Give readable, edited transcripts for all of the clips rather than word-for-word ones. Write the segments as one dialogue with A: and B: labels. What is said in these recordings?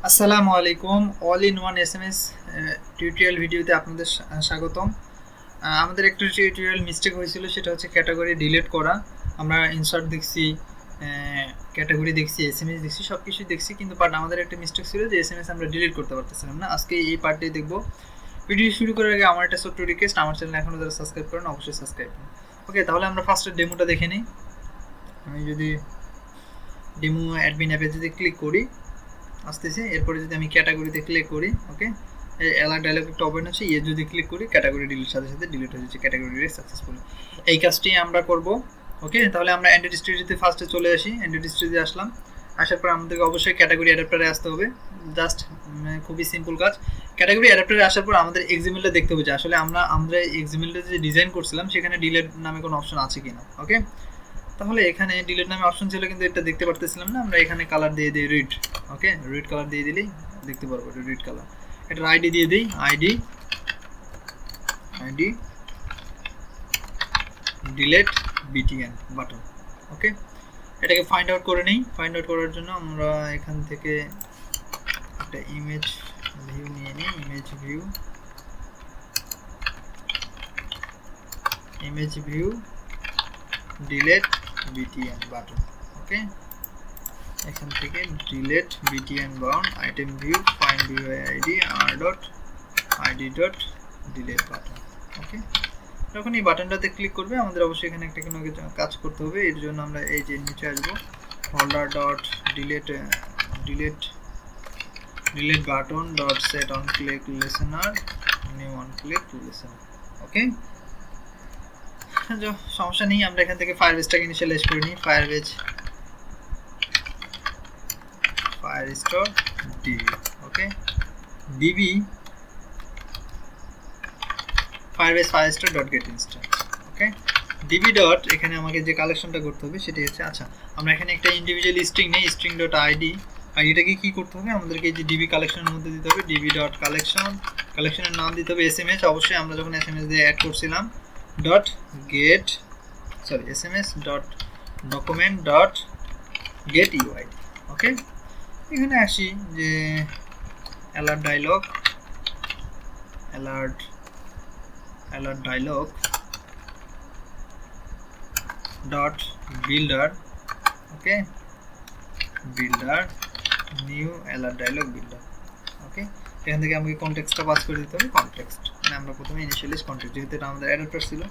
A: আসসালামু আলাইকুম। All in one SMS tutorial ভিডিওতে আপনাদের স্বাগতম। আমাদের একটা টিউটোরিয়াল মিস্টেক হয়েছিল, সেটা হচ্ছে ক্যাটাগরি ডিলিট করা। আমরা ইনসার্ট দেখছি, ক্যাটাগরি দেখছি, এসএমএস দেখছি, সব কিছুই দেখছি, কিন্তু বাট আমাদের একটা মিস্টেক ছিল যে এসএমএস আমরা ডিলিট করতে পারতেছিলাম না। আজকে এই পার্টটি দেখব। ভিডিও শুরু করার আগে আমার একটা ছোট্ট রিকোয়েস্ট, আমার চ্যানেল এখনও যারা সাবস্ক্রাইব করেন অবশ্যই সাবস্ক্রাইব করুন। ওকে, তাহলে আমরা ফার্স্টে ডেমোটা দেখে নিই। আমি যদি ডেমো অ্যাডমিন অ্যাপে যদি ক্লিক করি আসতেছে, এরপরে যদি আমি ক্যাটাগরিতে ক্লিক করি, ওকে, এই অ্যালার্ট ডায়লগ একটা ওপেন হচ্ছে, যদি ক্লিক করি ক্যাটাগরি ডিলিট সাথে সাথে ডিলিট হয়ে যাচ্ছে, ক্যাটাগরি ডিলিট সাকসেসফুলি। এই কাজটি আমরা করব। ওকে, তাহলে আমরা এন্টিটি স্ট্রিতে ফার্স্টে চলে আসি। এন্টিটি স্ট্রিতে আসলাম, আসার পর আমাদেরকে অবশ্যই ক্যাটাগরি অ্যাডাপ্টারে আসতে হবে। জাস্ট খুবই সিম্পল কাজ। ক্যাটাগরি অ্যাডাপ্টারে আসার পর আমাদের এক্সএমএলটা দেখতে হবে যে আসলে আমরা এক্সএমএলটা যে ডিজাইন করছিলাম সেখানে ডিলিট নামে কোনো অপশন আছে কিনা। ওকে, তাহলে এখানে ডিলিট নামে অপশন ছিল, কিন্তু এটা দেখতে পারতেছিলাম না। আমরা এখানে কালার দিয়ে দিই রেড। ওকে, রেড কালার দিয়ে দিলেই দেখতে পারবো, এটা রেড কালার। এটার আইডি দিয়ে দিই, আইডি ডিলিট বিটিএন বাটন। ওকে, এটাকে ফাইন্ড আউট করে নেই। ফাইন্ড আউট করার জন্য আমরা এখান থেকে একটা ইমেজ ভিউ নিয়ে নিই। Image view delete BTN button. Okay, এখান থেকে delete BTN bound item view find view ID R dot ID dot delete button. Okay, যখন এই বাটনটাতে ক্লিক করবে আমাদের অবশ্যই এখানে একটা কোনো কাজ করতে হবে। এর জন্য আমরা এই যে নিচে আসবো, holder dot delete button dot set on click listener new on click listener. Okay, সমস্যা নেই, আমরা এখান থেকে ফায়ারবেসটাকে ইনিশিয়ালাইজ করে নিই। Firestore DB. Okay, DB Firebase Firestore dot get instance. Okay, DB dot এখানে আমাকে যে কালেকশনটা করতে হবে সেটা হচ্ছে, আচ্ছা আমরা এখানে একটা ইন্ডিভিজুয়াল স্ট্রিং নেই, স্ট্রিং ডট আইডি। আইডিটাকে কি করতে হবে, আমাদেরকে এই যে ডিবি কালেকশনের মধ্যে দিতে হবে। ডিবি ডট কালেকশনের নাম দিতে হবে এসএমএস। অবশ্যই আমরা যখন এসএমএস দিয়ে অ্যাড করছিলাম dot get SMS dot document dot get UID. Okay, এখানে আসি যে alert dialog dot builder. Okay, builder new alert dialog builder. Okay, এখান থেকে আমাকে কনটেক্সটটা পাস করে দিতে হবে। কনটেক্সট মানে আমরা প্রথমে ইনিশিয়ালাইজ কনটেক্সট, যেহেতু এটা আমাদের অ্যাডাপ্টার ছিল।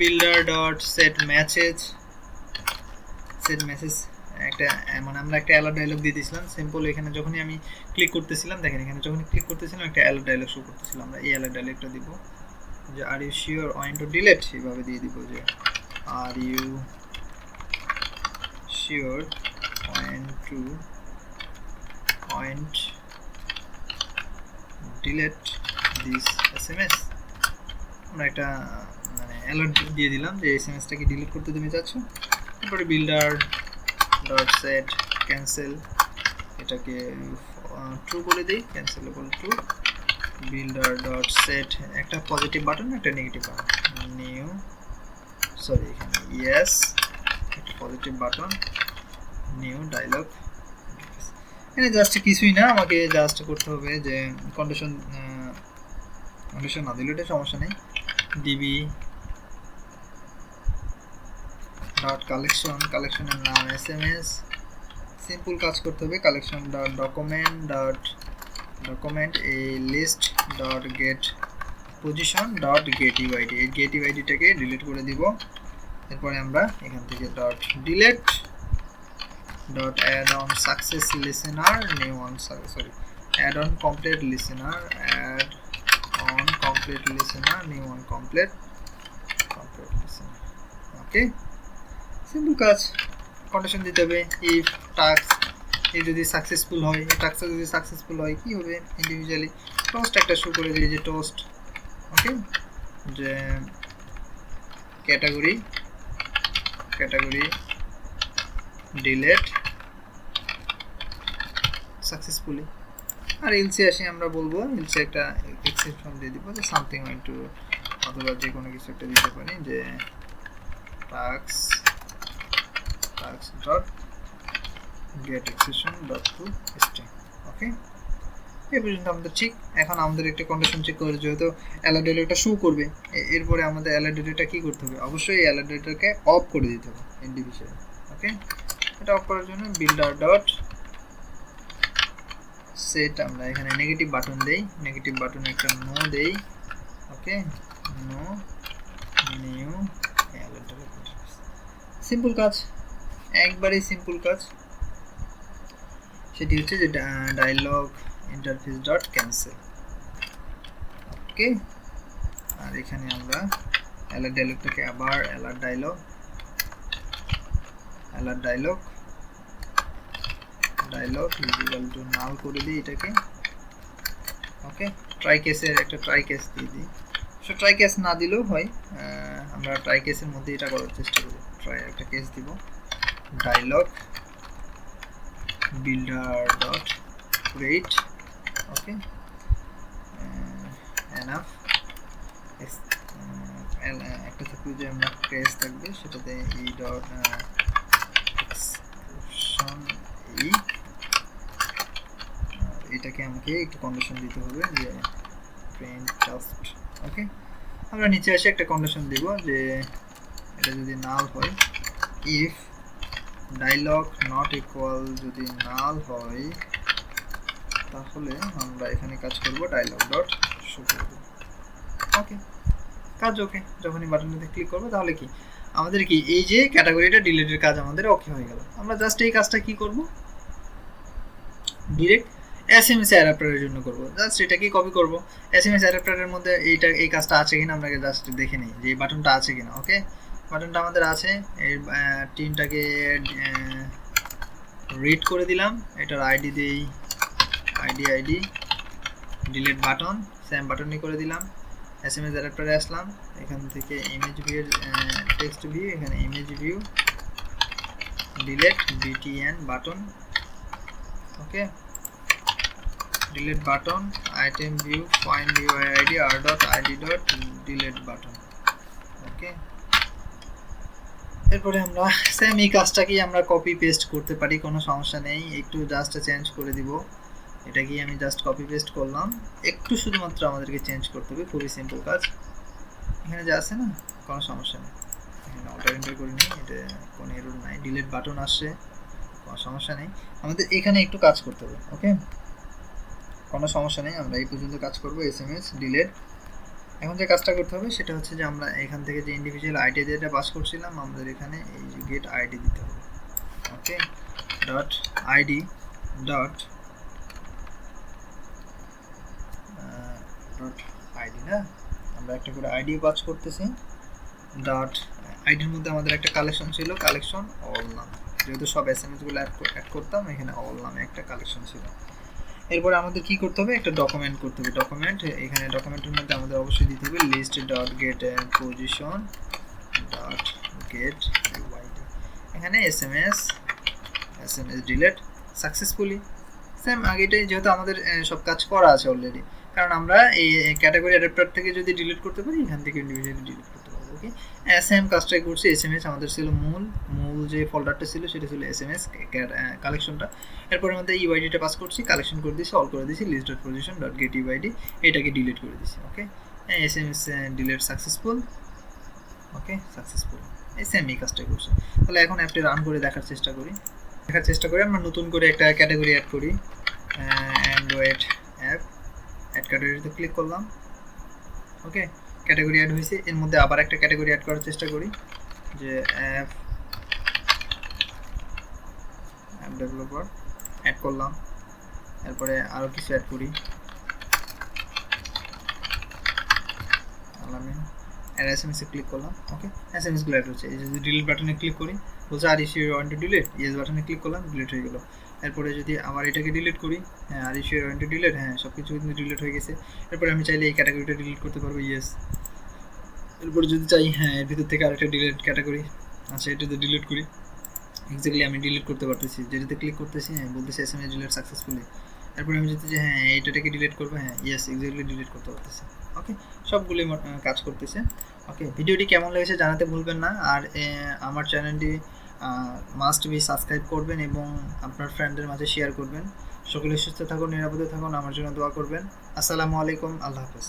A: বিল্ডার ডট সেট মেসেজ একটা, মানে আমরা একটা অ্যালার্ট ডায়লগ দিয়ে দিয়েছিলাম সিম্পল। এখানে যখনই আমি ক্লিক করতেছিলাম, দেখেন এখানে যখনই ক্লিক করতেছিলাম একটা অ্যালার্ট ডায়লগ শো করতেছিল। আমরা এই অ্যালার্ট ডায়লগটা দিব যে are you sure want to delete, এইভাবে দিয়ে দিব যে are you sure want delete this SMS. আমরা একটা মানে অ্যালার্ট দিয়ে দিলাম যে এসএমএসটাকে ডিলিট করতে তুমি চাচ্ছ। তারপরে বিল্ডার ডট সেট ক্যান্সেল, এটাকে ট্রু করে দিই, cancellable true. Builder dot set একটা পজিটিভ বাটন একটা নেগেটিভ বাটন, এখানে ইয়েস একটা পজিটিভ বাটন নিউ ডায়লগ। এখানে জাস্ট কিছুই না, আমাকে জাস্ট করতে হবে যে কন্ডিশন না দিলে এটা সমস্যা নেই। ডিবি ডট কালেকশনের নাম এসএমএস, সিম্পল কাজ করতে হবে। কালেকশন ডট ডকুমেন্ট এই list dot get position dot get UID, এই গেট ইউআইডিটাকে ডিলিট করে দিব। এরপরে আমরা এখান থেকে dot delete dot add on success listener new on add on complete listener new on complete listener. Okay, simple কাজ। কন্ডিশন দিতে হবে ইফ টাস্ক যদি সাকসেসফুল হয়, এই টাস্কটা যদি সাকসেসফুল হয় কি হবে, ইন্ডিভিজুয়ালি টোস্ট একটা শো করে দিই যে টোস্ট। ওকে, যে ক্যাটাগরি ডিলিট সাকসেসফুলি। আর এলসি আসি, আমরা বলবো এলসি একটা এক্সেপশন দিয়ে দিব যে সামথিং ওয়ান্ট টু, অথবা যে কোনো কিছু একটা দিতে পারি যে task dot get exception dot to string. ওকে, এই পর্যন্ত আমাদের ঠিক। এখন আমাদের একটা কন্ডিশন চেক করে, যেহেতু অ্যালার্ট ডিলেটটা শো করবে, এরপরে আমাদের অ্যালার্ট ডিলেটটা কী করতে হবে, অবশ্যই অ্যালার্ট ডিলেটটাকে অফ করে দিতে হবে ইন্ডিভিজুয়াল। ওকে, এটা অফ করার জন্য বিল্ডার ডট সেট, আমরা এখানে নেগেটিভ বাটন দেই, নেগেটিভ বাটনে একটা নো দেই। Okay, no new alert delete. Simple কাজ, একবারেই সিম্পল কাজ। সেটি হচ্ছে যে dialog interface dot cancel. Okay, আর এখানে আমরা অ্যালার্ট ডায়লগটাকে আবার alert dialog equal to null করে দিই এটাকে। ওকে, ট্রাই কেসের একটা ট্রাই কেস দিয়ে দিই। সো ট্রাই কেস না দিলেও হয়, আমরা ট্রাই কেসের মধ্যে এটা করার চেষ্টা করি। ট্রাই একটা কেস দিব, ডায়লগ builder dot create। ওকে, এনাফ একটা থাকবে যে আমরা কেস থাকবে, সেটাতে ই ডট এক্সক্লুশন ই, এটাকে আমাকে একটু কন্ডিশন দিতে হবে যে প্রিন্ট জাস্ট। ওকে, আমরা নিচে এসে একটা কন্ডিশন দিব যে এটা যদি নাল হয়, ইফ ডায়লগ নট ইকুয়াল যদি নাল হয়, তাহলে আমরা এখানে কাজ করব ডায়লগ ডট শো করব। ওকে, কাজ ওকে। যখনই বাটনটাতে ক্লিক করব তাহলে কি আমাদের কি এই যে ক্যাটাগরিটা ডিলিটের কাজ আমাদের ওকে হয়ে গেল। আমরা জাস্ট এই কাজটা কি করব, ডিরেক্ট এসএমএস অ্যাডাপ্টারের জন্য করব। জাস্ট এটাকে কপি করব, এসএমএস অ্যাডাপ্টারের মধ্যে এই কাজটা আছে কিনা আমরা জাস্ট দেখে নিই যে এই বাটনটা আছে কিনা। ওকে, বাটনটা আমাদের আছে, এই টিমটাকে রিড করে দিলাম, এটার আইডি দেই আইডি ডিলিট বাটন, সেম বাটনই করে দিলাম। এসএমএস অ্যাডাপ্টারে আসলাম, এখান থেকে ইমেজ ভিউ টেক্সট ভিউ, এখানে image view delete BTN button. Okay, delete button item view find UI ID R dot ID dot delete button. Okay, এরপরে আমরা সেম এই কাজটাকেই আমরা কপি পেস্ট করতে পারি, কোনো সমস্যা নেই। একটু জাস্ট চেঞ্জ করে দিব, এটা কি আমি জাস্ট কপি পেস্ট করলাম, একটু শুধুমাত্র আমাদেরকে চেঞ্জ করতে হবে, খুবই সিম্পল কাজ। এখানে যা আছে না, কোনো সমস্যা নেই, এখানে অল্টার এন্টার করে নিই, এটা কোনো এরর নাই, ডিলিট বাটন আসছে, কোনো সমস্যা নেই। আমাদের এখানে একটু কাজ করতে হবে। ওকে, কোনো সমস্যা নেই, আমরা এই পর্যন্ত কাজ করব এসএমএস ডিলিট। এখন যে কাজটা করতে হবে সেটা হচ্ছে যে আমরা এখান থেকে যে ইন্ডিভিজুয়াল আইডি যেটা পাস করছিলাম, আমাদের এখানে এই যে গেট আইডি দিতে হবে। ওকে, ডট আইডি ডট আইডি না, আমরা একটা করে আইডি পাস করতেছি। ডট আইডির মধ্যে আমাদের একটা কালেকশন ছিল, কালেকশন অল নাম, যেহেতু সব এসএমএস গুলো অ্যাড করতাম, এখানে অল নামে একটা কালেকশন ছিল। এরপরে আমাদের কি করতে হবে, একটা ডকুমেন্ট করতে হবে। ডকুমেন্ট, এখানে ডকুমেন্টের মধ্যে আমাদের অবশ্যই দিতে হবে list dot get position dot get UID, এখানে এসএমএস ডিলিট সাকসেসফুলি। সেম আগেটাই, যেহেতু আমাদের সব কাজ করা আছে অলরেডি, কারণ আমরা এই ক্যাটাগরি অ্যাডাপ্টার থেকে যদি ডিলিট করতে পারি, এখান থেকে ইন্ডিভিজুয়ালি ডিলিট করতে পারবো। ওকে, সেম কাজটাই করছি। এসএমএস আমাদের ছিল মূল যে ফোল্ডারটা ছিল সেটা ছিল এসএমএস কালেকশনটা। এরপরে মধ্যে ইউআইডিটা পাস করছি, কালেকশন করে দিয়েছি, অল করে দিয়েছি, list dot position dot get UID, এটাকে ডিলিট করে দিয়েছি। Okay, SMS delete successful. Okay, successful, এই সেম এই কাজটাই করছি। তাহলে এখন অ্যাপটি রান করে দেখার চেষ্টা করি। আমরা নতুন করে একটা ক্যাটাগরি অ্যাড করি, অ্যান্ড্রয়েড অ্যাপ, অ্যাড ক্যাটাগরিতে ক্লিক করলাম। ওকে, ক্যাটাগরি অ্যাড হয়েছে, এর মধ্যে আবার একটা ক্যাটাগরি অ্যাড করার চেষ্টা করি, যে অ্যাপ ডেভেলপার অ্যাড করলাম। এরপরে আরও কিছু অ্যাড করি, আল-আমিন, আর এসএমএস এ ক্লিক করলাম। ওকে, এসএমএস গুলো অ্যাড হচ্ছে। এই যদি ডিলিট বাটনে ক্লিক করি, বলছে are you want to delete, yes বাটনে ক্লিক করলাম, ডিলিট হয়ে গেল। এরপরে যদি আবার এটাকে ডিলিট করি, হ্যাঁ are you want to delete, হ্যাঁ সব কিছু কিন্তু ডিলিট হয়ে গেছে। এরপরে আমি চাইলে এই ক্যাটাগরিটা ডিলিট করতে পারবো, ইয়েস। এরপরে যদি চাই, হ্যাঁ এর ভিতর থেকে আরেকটা ডিলিট ক্যাটাগরি, আচ্ছা এটাতে ডিলিট করি। এক্স্যাক্টলি আমি ডিলিট করতে পারতেছি, যেটাতে ক্লিক করতেছি, হ্যাঁ বলতেছি এসএমএস ডিলিট সাকসেসফুলি। এরপরে আমি যদি যে হ্যাঁ এইটাকে ডিলিট করবো, হ্যাঁ ইয়েস এক্স্যাক্টলি ডিলিট করতে পারতেছি। ওকে, সবগুলি কাজ করতেছে। ওকে, ভিডিওটি কেমন লেগেছে জানাতে ভুলবেন না, আর আমার চ্যানেলটি মাস্ট বি সাবস্ক্রাইব করবেন এবং আপনার ফ্রেন্ডদের মাঝে শেয়ার করবেন। সকলে সুস্থ থাকুন, নিরাপদে থাকুন, আমার জন্য দোয়া করবেন। আসসালামু আলাইকুম, আল্লাহ হাফেজ।